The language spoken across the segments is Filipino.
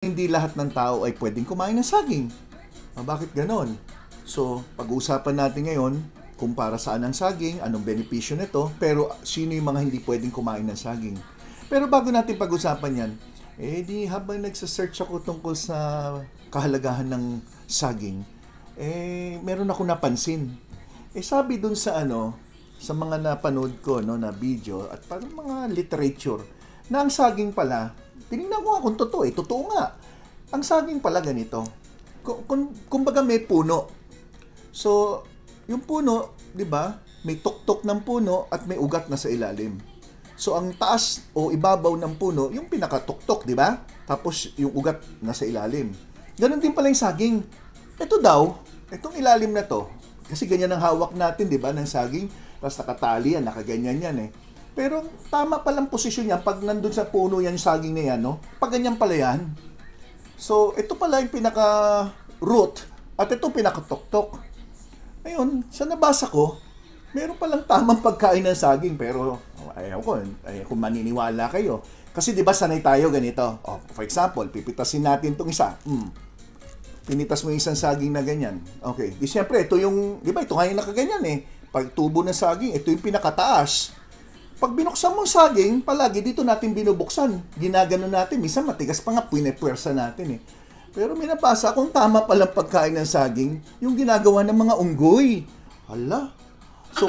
Hindi lahat ng tao ay pwedeng kumain ng saging. Bakit ganon? So, pag-uusapan natin ngayon kung para saan ang saging, anong benepisyo nito, pero sino yung mga hindi pwedeng kumain ng saging. Pero bago natin pag-usapan yan, di habang nagsasearch ako tungkol sa kahalagahan ng saging, meron ako napansin. Sabi dun sa sa mga napanood ko na video at parang mga literature, na ang saging pala, tinignan ko nga kung totoo, totoo nga. Ang saging pala ganito. Kumbaga may puno. So, yung puno, 'di ba? May tuktok ng puno at may ugat na sa ilalim. So, ang taas o ibabaw ng puno, yung pinakatuktok, 'di ba? Tapos yung ugat na sa ilalim. Ganon din pala yung saging. Ito daw, itong ilalim na 'to. Kasi ganyan ang hawak natin, 'di ba, ng saging. Tapos nakatali yan, nakaganyan yan Pero tama palang posisyon yan pag nandun sa puno yan, yung saging na yan, no? Pag ganyan pala yan. So, ito pala yung pinaka-root at ito pinaka-tuktok. Ngayon, sa nabasa ko, meron palang tamang pagkain ng saging pero ayaw ko maniniwala kayo. Kasi 'di ba sanay tayo ganito. For example, pipitasin natin tong isa. Pinitas mo yung isang saging na ganyan. Okay. Di syempre, ito yung, 'di ba, ito nga yung nakaganyan Pag tubo ng saging, ito yung pinakataas. Pag binuksan mo ang saging, palagi dito natin binubuksan. Ginagano natin. Minsan matigas pa nga, pinepwersa natin Pero may nabasa kung tama palang pagkain ng saging, yung ginagawa ng mga unggoy. Hala. So,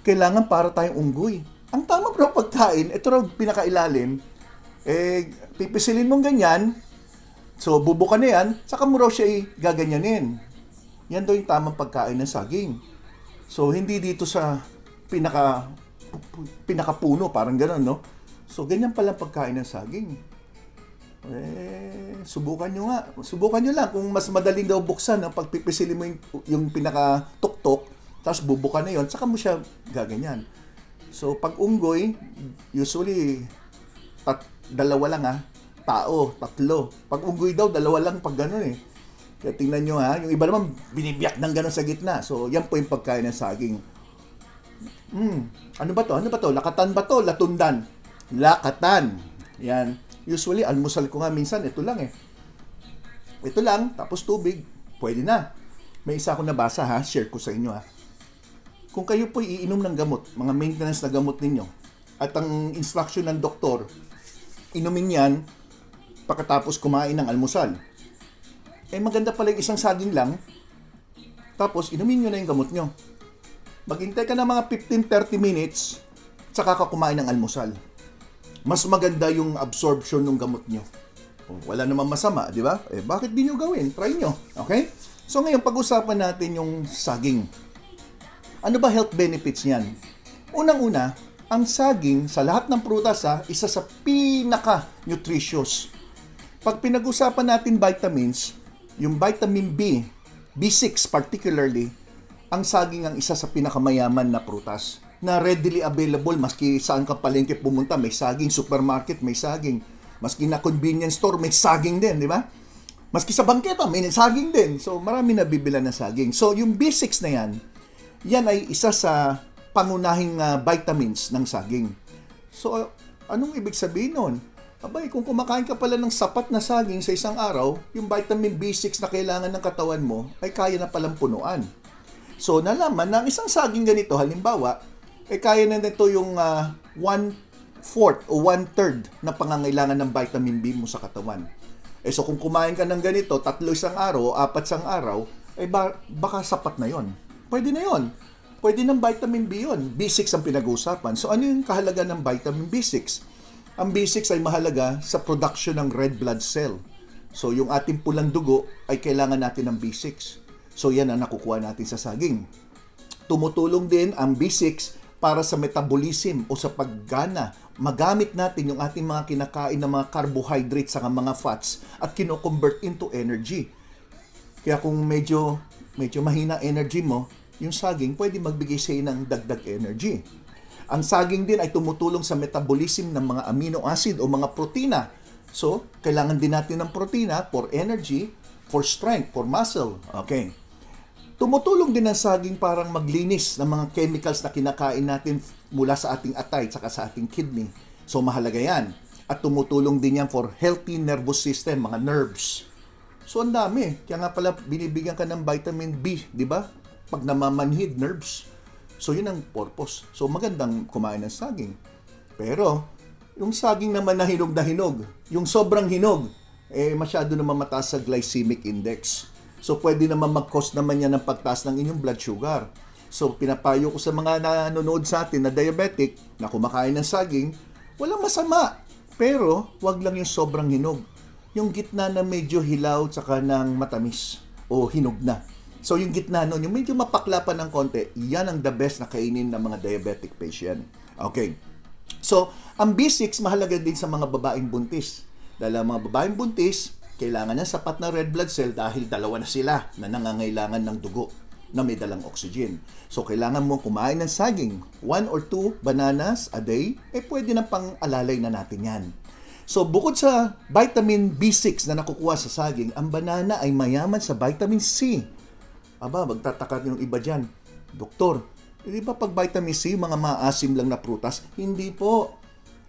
kailangan para tayong unggoy. Ang tama bro pagkain, ito raw pinakailalim, pipisilin mong ganyan, so bubukan na yan, saka mo raw siya gaganyanin. Yan daw yung tamang pagkain ng saging. So, hindi dito sa pinakapuno, parang gano'n, no? So, ganyan pala pagkain ng saging. Subukan nyo nga. Subukan nyo lang kung mas madaling daw buksan, pagpipisilin mo yung pinakatuktok, tapos bubukan na yon, saka mo siya gaganyan. So, pag unggoy, usually, dalawa lang tao, tatlo. Pag unggoy daw, dalawa lang pag gano'n Kaya tingnan nyo yung iba naman binibiyak ng gano'n sa gitna. So, yan po yung pagkain ng saging. Ano ba to? Lakatan ba to? Latundan. Lakatan. Yan. Usually, almusal ko nga minsan, ito lang Ito lang, tapos tubig. Pwede na. May isa akong nabasa share ko sa inyo Kung kayo po iinom ng gamot, mga maintenance na gamot ninyo, at ang instruction ng doktor, inumin yan pagkatapos kumain ng almusal. Maganda pala yung isang saging lang, tapos inumin nyo na yung gamot nyo. Maghintay ka ng mga 15-30 minutes, saka ka kumain ng almusal. Mas maganda yung absorption ng gamot nyo. Wala namang masama, di ba? Bakit di nyo gawin? Try nyo. Okay? So ngayon, pag-usapan natin yung saging. Ano ba health benefits niyan? Unang-una, ang saging sa lahat ng prutas isa sa pinaka-nutritious. Pag pinag-usapan natin vitamins, yung vitamin B, B6 particularly, ang saging ang isa sa pinakamayaman na prutas na readily available maski saan ka palengke pumunta, may saging, supermarket, may saging. Maski na convenience store, may saging din, di ba? Maski sa bangketa, may saging din. So, marami nabibila ng saging. So, yung B6 na yan ay isa sa pangunahing vitamins ng saging. So, anong ibig sabihin nun? Abay, kung kumakain ka pala ng sapat na saging sa isang araw, yung vitamin B6 na kailangan ng katawan mo ay kaya na palang punuan. So, nalaman na ang isang saging ganito, halimbawa, kaya na nito yung 1/4 o 1/3 na pangangailangan ng vitamin B mo sa katawan. So, kung kumain ka ng ganito, 3 isang araw, 4 isang araw, baka sapat na yon. Pwede na yon. Pwede ng vitamin B yon. B6 ang pinag-uusapan. So, ano yung kahalaga ng vitamin B6? Ang B6 ay mahalaga sa production ng red blood cell. So, yung ating pulang dugo ay kailangan natin ng B6. So, yan ang nakukuha natin sa saging. Tumutulong din ang B6 para sa metabolism o sa paggana. Magamit natin yung ating mga kinakain na mga carbohydrates sa mga fats at kino-convert into energy. Kaya kung medyo mahina energy mo, yung saging pwede magbigay sa iyo ng dagdag energy. Ang saging din ay tumutulong sa metabolism ng mga amino acid o mga protina. So, kailangan din natin ng protina for energy, for strength, for muscle. Okay. Tumutulong din ang saging parang maglinis ng mga chemicals na kinakain natin mula sa ating atay at sa ating kidney. So, mahalaga yan. At tumutulong din yan for healthy nervous system, mga nerves. So, ang dami. Kaya nga pala, binibigyan ka ng vitamin B, di ba? Pag namamanhid, nerves. So, yun ang purpose. So, magandang kumain ng saging. Pero, yung saging naman na hinog, yung sobrang hinog, masyado naman mataas sa glycemic index. So, pwede naman mag-cause naman yan ng pagtaas ng inyong blood sugar. So, pinapayo ko sa mga nanonood sa atin na diabetic, na kumakain ng saging, walang masama. Pero, wag lang yung sobrang hinog. Yung gitna na medyo hilaw tsaka ng matamis o hinog na. So, yung gitna nun, yung medyo mapakla pa ng konti, yan ang the best na kainin ng mga diabetic patient. Okay. So, ang B6 mahalaga din sa mga babaeng buntis. Dahil ang mga babaeng buntis, kailangan ng sapat na red blood cell dahil dalawa na sila na nangangailangan ng dugo na may dalang oxygen. So, kailangan mo kumain ng saging. 1 or 2 bananas a day, pwede na pang alalay na natin yan. So, bukod sa vitamin B6 na nakukuha sa saging, ang banana ay mayaman sa vitamin C. Aba, magtataka yung iba dyan. Doktor, di ba pag vitamin C, mga maasim lang na prutas? Hindi po.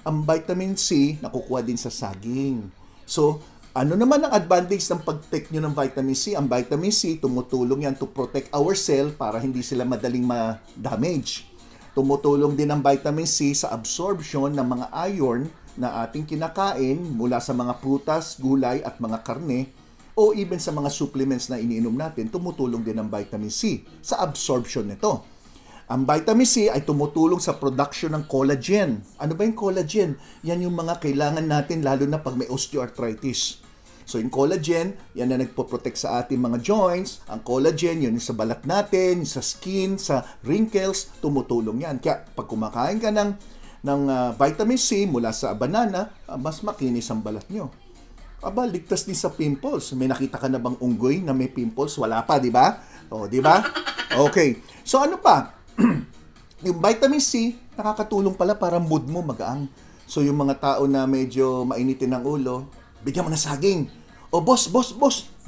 Ang vitamin C, nakukuha din sa saging. So, ano naman ang advantage ng pag-take nyo ng vitamin C? Ang vitamin C, tumutulong yan to protect our cell para hindi sila madaling ma-damage. Tumutulong din ang vitamin C sa absorption ng mga iron na ating kinakain mula sa mga prutas, gulay at mga karne o even sa mga supplements na iniinom natin, tumutulong din ang vitamin C sa absorption nito. Ang vitamin C ay tumutulong sa production ng collagen. Ano ba yung collagen? Yan yung mga kailangan natin lalo na pag may osteoarthritis. So yung collagen, yan na nagpo-protect sa ating mga joints. Ang collagen, yun yung sa balat natin, sa skin, sa wrinkles, tumutulong yan. Kaya pag kumakain ka ng vitamin C mula sa banana, mas makinis ang balat nyo. Aba, ligtas din sa pimples. May nakita ka na bang unggoy na may pimples? Wala pa, di ba? O, di ba? Okay. So, ano pa? Yung vitamin C, nakakatulong pala para mood mo magaang. So, yung mga tao na medyo mainitin ng ulo, bigyan mo na saging. O, boss,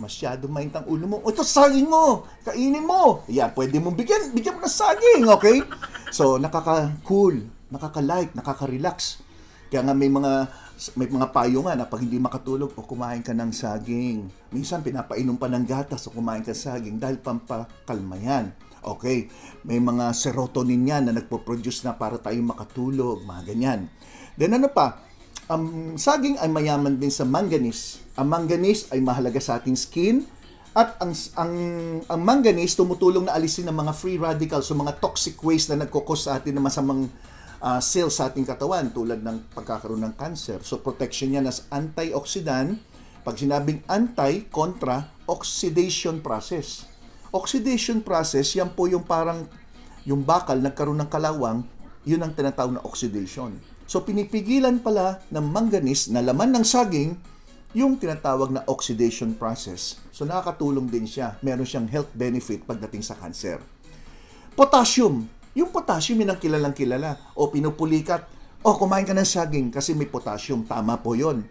masyado mainit ang ulo mo. O, ito, saging mo. Kainin mo. Yan, pwede mong bigyan mo na saging, okay? So, nakaka-cool, nakaka-light, nakaka-relax. Kaya nga may mga payo nga na pag hindi makatulog, o kumain ka ng saging. Minsan, pinapainom pa ng gatas o kumain ka ng saging dahil pampakalma yan. Okay, may mga serotonin yan na nagpo-produce na para tayo makatulog, mga ganyan. Then ano pa? Saging ay mayaman din sa manganese. Ang manganese ay mahalaga sa ating skin at ang manganese tumutulong na alisin ng mga free radicals o mga toxic waste na nagkukos sa atin ng masamang cells sa ating katawan tulad ng pagkakaroon ng cancer. So protection yan as antioxidant. Pag sinabing anti, kontra, oxidation process. Oxidation process, yan po yung parang yung bakal nagkaroon ng kalawang, yun ang tinatawag na oxidation. So pinipigilan pala ng manganese na laman ng saging yung tinatawag na oxidation process. So nakakatulong din siya. Meron siyang health benefit pagdating sa cancer. Potassium. Yung potassium yun ang kilalang kilala. O pinupulikat, kumain ka ng saging kasi may potassium. Tama po yun.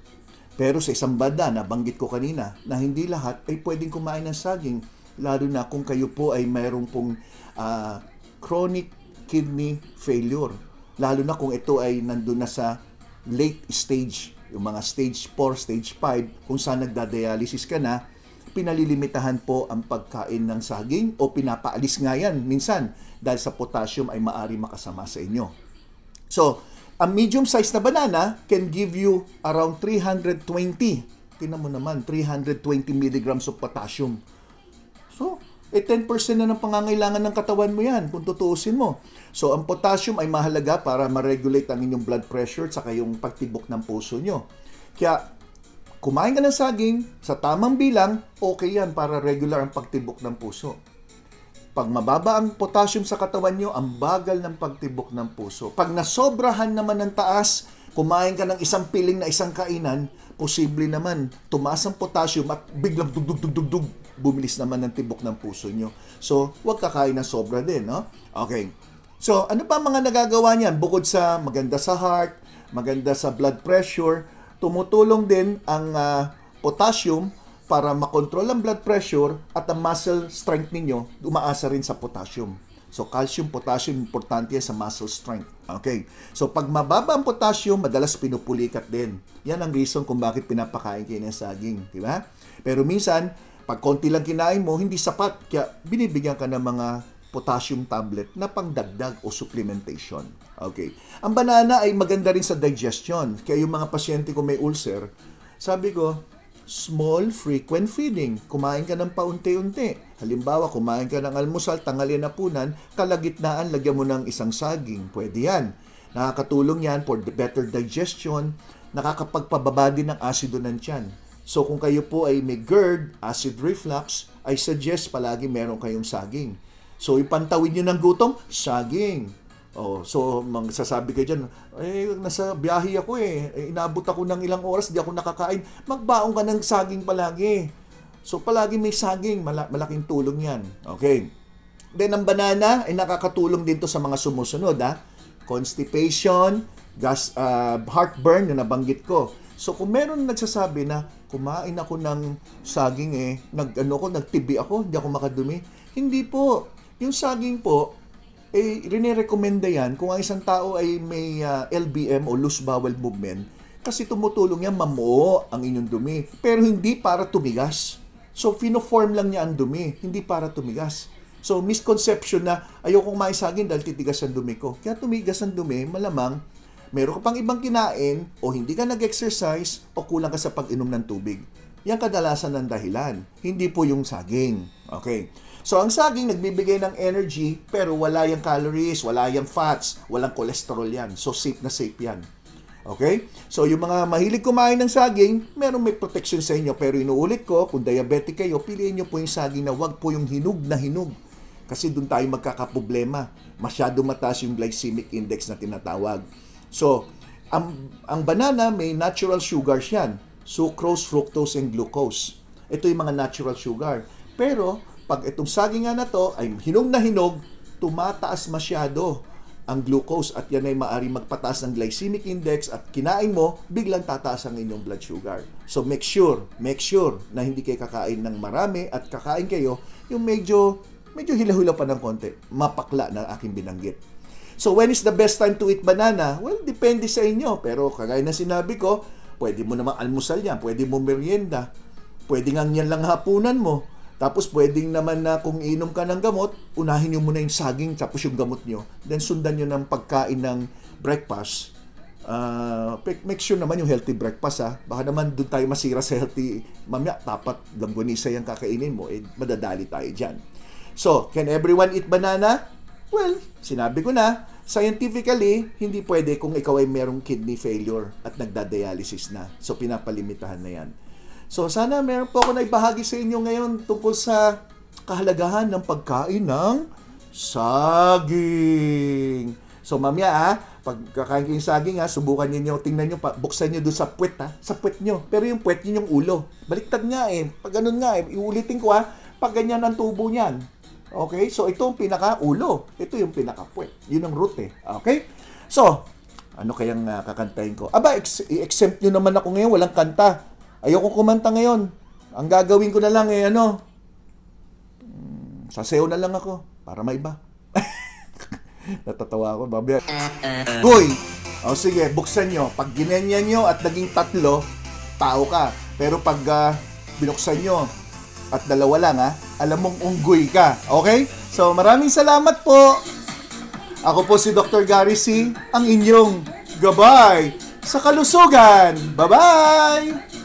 Pero sa isang banda, nabanggit ko kanina, na hindi lahat ay pwedeng kumain ng saging. Lalo na kung kayo po ay mayroong pong chronic kidney failure. Lalo na kung ito ay nandun na sa late stage, yung mga stage 4, stage 5, kung saan nagdadialysis ka na, pinalilimitahan po ang pagkain ng saging o pinapaalis nga yan minsan dahil sa potassium ay maari makasama sa inyo. So, ang medium size na banana can give you around 320. Tingnan mo naman, 320 milligrams of potassium. So, 10% na ng pangangailangan ng katawan mo yan kung tutuusin mo. So, ang potassium ay mahalaga para ma-regulate ang inyong blood pressure at saka yung pagtibok ng puso nyo. Kaya, kumain ka ng saging sa tamang bilang, okay yan para regular ang pagtibok ng puso. Pag mababa ang potassium sa katawan nyo, ang bagal ng pagtibok ng puso. Pag nasobrahan naman ng taas, kumain ka ng isang piling na isang kainan, posible naman tumaas ang potassium at biglang dug-dug-dug-dug bumilis naman ng tibok ng puso nyo. So, huwag kakain ng sobra din, no? Okay. So, ano pa mga nagagawa niyan? Bukod sa maganda sa heart, maganda sa blood pressure, tumutulong din ang potassium para makontrol ang blood pressure at ang muscle strength ninyo, umaasa rin sa potassium. So, calcium, potassium, importante yan sa muscle strength. Okay. So, pag mababa ang potassium, madalas pinupulikat din. Yan ang reason kung bakit pinapakain kayo ng saging. Di ba? Pero minsan, pag konti lang kinain mo, hindi sapat. Kaya binibigyan ka ng mga potassium tablet na pangdagdag o supplementation. Okay. Ang banana ay maganda rin sa digestion. Kaya yung mga pasyente ko may ulcer, sabi ko, small, frequent feeding. Kumain ka ng paunti-unti. Halimbawa, kumain ka ng almusal, tanghalian, hapunan, kalagitnaan, lagyan mo ng isang saging. Pwede yan. Nakakatulong yan for better digestion. Nakakapagpababa din ng asido ng tiyan. So, kung kayo po ay may GERD, acid reflux, I suggest palagi meron kayong saging. So, ipantawid nyo ng gutom, saging. Oh, so, magsasabi kayo dyan, nasa biyahe ako inabot ako ng ilang oras, di ako nakakain. Magbaong ka ng saging palagi. So, palagi may saging, malaking tulong yan. Okay. Then, ang banana ay nakakatulong din to sa mga sumusunod, constipation, heartburn, yung nabanggit ko. So, kung meron nagsasabi na, kumain ako ng saging nagtibi ako, hindi ako makadumi. Hindi po. Yung saging po, rinirekomenda yan kung ang isang tao ay may LBM o loose bowel movement kasi tumutulong yan mamuo ang inyong dumi. Pero hindi para tumigas. So, fino-form lang niya ang dumi, hindi para tumigas. So, misconception na ayokong kumain saging dahil titigas ang dumi ko. Kaya tumigas ang dumi, malamang meron ka pang ibang kinain o hindi ka nag-exercise o kulang ka sa pag-inom ng tubig. Yan kadalasan ng dahilan. Hindi po yung saging. Okay. So, ang saging nagbibigay ng energy pero wala yung calories, wala yung fats, walang cholesterol yan. So, safe na safe yan. Okay? So, yung mga mahilig kumain ng saging, meron may protection sa inyo. Pero inuulit ko, kung diabetic kayo, piliin nyo po yung saging na wag po yung hinog na hinog. Kasi doon tayo magkakaproblema. Masyado mataas yung glycemic index na tinatawag. So, ang banana may natural sugars yan. Sucrose, fructose, and glucose. Ito yung mga natural sugar. Pero, pag itong saging nga na to ay hinog na hinog, tumataas masyado ang glucose at yan ay maaaring magpataas ng glycemic index at kinain mo, biglang tataas ang inyong blood sugar. So make sure na hindi kayo kakain ng marami at kakain kayo yung medyo hila-hila pa ng konti. Mapakla na aking binanggit. So when is the best time to eat banana? Well, depende sa inyo. Pero kagaya na sinabi ko, pwede mo namang almusal yan, pwede mo merienda, pwede nga yan lang hapunan mo. Tapos pwedeng naman na kung inom ka ng gamot, unahin nyo muna yung saging tapos yung gamot nyo. Then sundan nyo ng pagkain ng breakfast. Make sure naman yung healthy breakfast Baka naman doon tayo masira sa healthy. Mamaya, tapat langgonisa yung kakainin mo. Madadali tayo dyan. So, can everyone eat banana? Well, sinabi ko na, scientifically, hindi pwede kung ikaw ay merong kidney failure at nagdadialysis na. So, pinapalimitahan na yan. So, sana meron po ako na ibahagi sa inyo ngayon tungkol sa kahalagahan ng pagkain ng saging. So, mamaya pag kakain kayo saging subukan niyo, tingnan niyo, buksan niyo doon sa puwet sa puwet niyo. Pero yung puwet niyo yung ulo. Baliktad nga Pag ganun nga iulitin ko pag ganyan ang tubo niyan. Okay? So, ito yung pinaka-ulo. Ito yung pinaka-puwet. Yun ang root Okay? So, ano kayang kakantahin ko? Aba, i-exempt nyo naman ako ngayon. Walang kanta. Ayoko kumanta ngayon. Ang gagawin ko na lang sasayaw na lang ako para maiba. Natatawa ako, babi. Goy! Sige, buksan nyo. Pag ginanyan nyo at naging 3, tao ka. Pero pag binuksan nyo at 2 lang, alam mong unggoy ka. Okay? So, maraming salamat po. Ako po si Dr. Gary C., ang inyong gabay sa kalusugan. Bye-bye!